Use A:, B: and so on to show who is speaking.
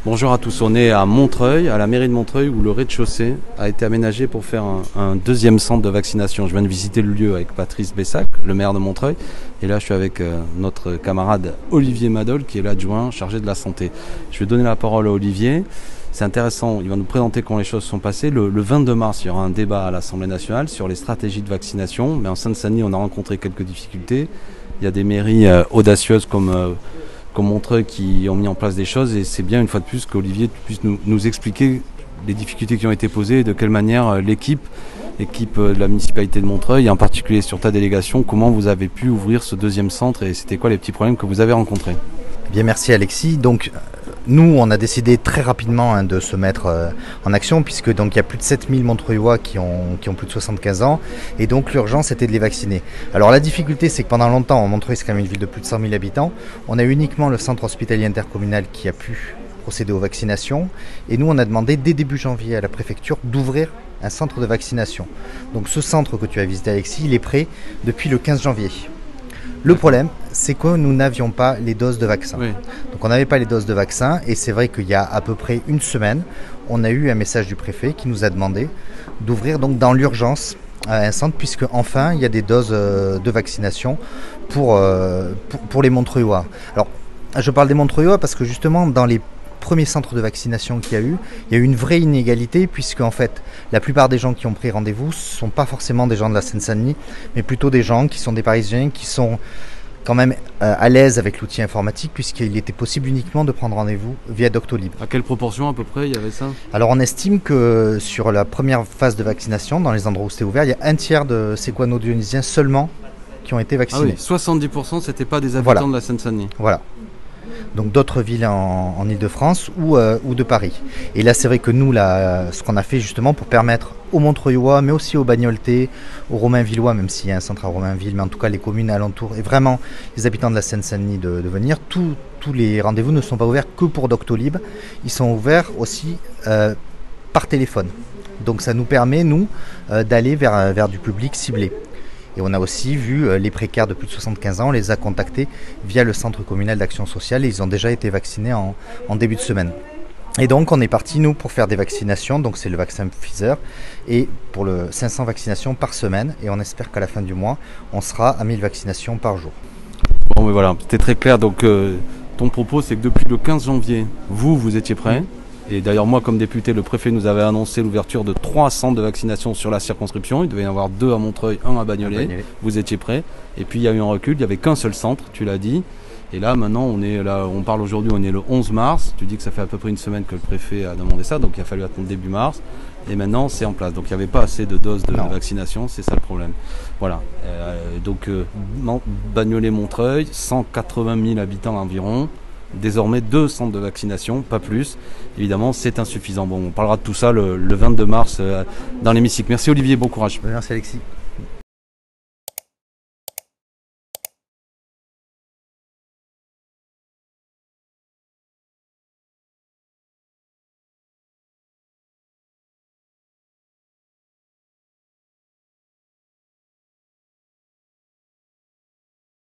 A: Bonjour à tous, on est à Montreuil, à la mairie de Montreuil, où le rez-de-chaussée a été aménagé pour faire un deuxième centre de vaccination. Je viens de visiter le lieu avec Patrice Bessac, le maire de Montreuil, et là je suis avec notre camarade Olivier Madol, qui est l'adjoint chargé de la santé. Je vais donner la parole à Olivier. C'est intéressant, il va nous présenter comment les choses sont passées. Le 22 mars, il y aura un débat à l'Assemblée nationale sur les stratégies de vaccination, mais en Seine-Saint-Denis, on a rencontré quelques difficultés. Il y a des mairies audacieuses comme Montreuil qui ont mis en place des choses, et c'est bien une fois de plus qu'Olivier puisse nous expliquer les difficultés qui ont été posées et de quelle manière l'équipe de la municipalité de Montreuil, et en particulier sur ta délégation, comment vous avez pu ouvrir ce deuxième centre et c'était quoi les petits problèmes que vous avez rencontrés.
B: Bien, merci Alexis. Donc nous, on a décidé très rapidement de se mettre en action, puisque donc il y a plus de 7000 Montreuillois qui ont plus de 75 ans, et donc l'urgence était de les vacciner. Alors la difficulté, c'est que pendant longtemps, Montreuil c'est quand même une ville de plus de 100 000 habitants, on a uniquement le centre hospitalier intercommunal qui a pu procéder aux vaccinations, et nous on a demandé dès début janvier à la préfecture d'ouvrir un centre de vaccination. Donc ce centre que tu as visité Alexis, il est prêt depuis le 15 janvier. Le problème, c'est que nous n'avions pas les doses de vaccin.
A: Oui.
B: Donc on n'avait pas les doses de vaccin, et c'est vrai qu'il y a à peu près une semaine, on a eu un message du préfet qui nous a demandé d'ouvrir donc dans l'urgence un centre, puisque enfin il y a des doses de vaccination pour les Montreuillois. Alors je parle des Montreuillois parce que justement dans les premier centre de vaccination qu'il y a eu une vraie inégalité, puisque en fait la plupart des gens qui ont pris rendez-vous ne sont pas forcément des gens de la Seine-Saint-Denis, mais plutôt des gens qui sont des Parisiens, qui sont quand même à l'aise avec l'outil informatique, puisqu'il était possible uniquement de prendre rendez-vous via Doctolib.
A: À quelle proportion à peu près il y avait ça?
B: Alors on estime que sur la première phase de vaccination, dans les endroits où c'était ouvert, il y a un tiers de séquano-dionysiens seulement qui ont été vaccinés.
A: Ah oui, 70% c'était pas des habitants de la Seine-Saint-Denis.
B: Voilà. Donc d'autres villes en Ile-de-France ou de Paris. Et là c'est vrai que nous, ce qu'on a fait justement pour permettre aux Montreuillois, mais aussi aux Bagnoltais, aux Romainvillois, même s'il y a un centre à Romainville, mais en tout cas les communes alentours, et vraiment les habitants de la Seine-Saint-Denis de venir, tous les rendez-vous ne sont pas ouverts que pour Doctolib, ils sont ouverts aussi par téléphone. Donc ça nous permet, nous, d'aller vers du public ciblé. Et on a aussi vu les précaires de plus de 75 ans, on les a contactés via le centre communal d'action sociale, et ils ont déjà été vaccinés en début de semaine. Et donc on est parti nous pour faire des vaccinations, donc c'est le vaccin Pfizer, et pour le 500 vaccinations par semaine, et on espère qu'à la fin du mois, on sera à 1000 vaccinations par jour.
A: Bon, mais voilà, c'était très clair. Donc ton propos, c'est que depuis le 15 janvier, vous étiez prêts. Et d'ailleurs, moi, comme député, le préfet nous avait annoncé l'ouverture de 3 centres de vaccination sur la circonscription. Il devait y en avoir 2 à Montreuil, 1 à Bagnolet. Vous étiez prêts. Et puis, il y a eu un recul. Il n'y avait qu'un seul centre, tu l'as dit. Et là, maintenant, on parle aujourd'hui, on est le 11 mars. Tu dis que ça fait à peu près une semaine que le préfet a demandé ça. Donc, il a fallu attendre début mars. Et maintenant, c'est en place. Donc, il n'y avait pas assez de doses de vaccination. C'est ça le problème. Voilà. Bagnolet-Montreuil, 180 000 habitants environ. Désormais 2 centres de vaccination, pas plus. Évidemment, c'est insuffisant. Bon, on parlera de tout ça le 22 mars dans l'hémicycle. Merci Olivier, bon courage.
B: Merci Alexis.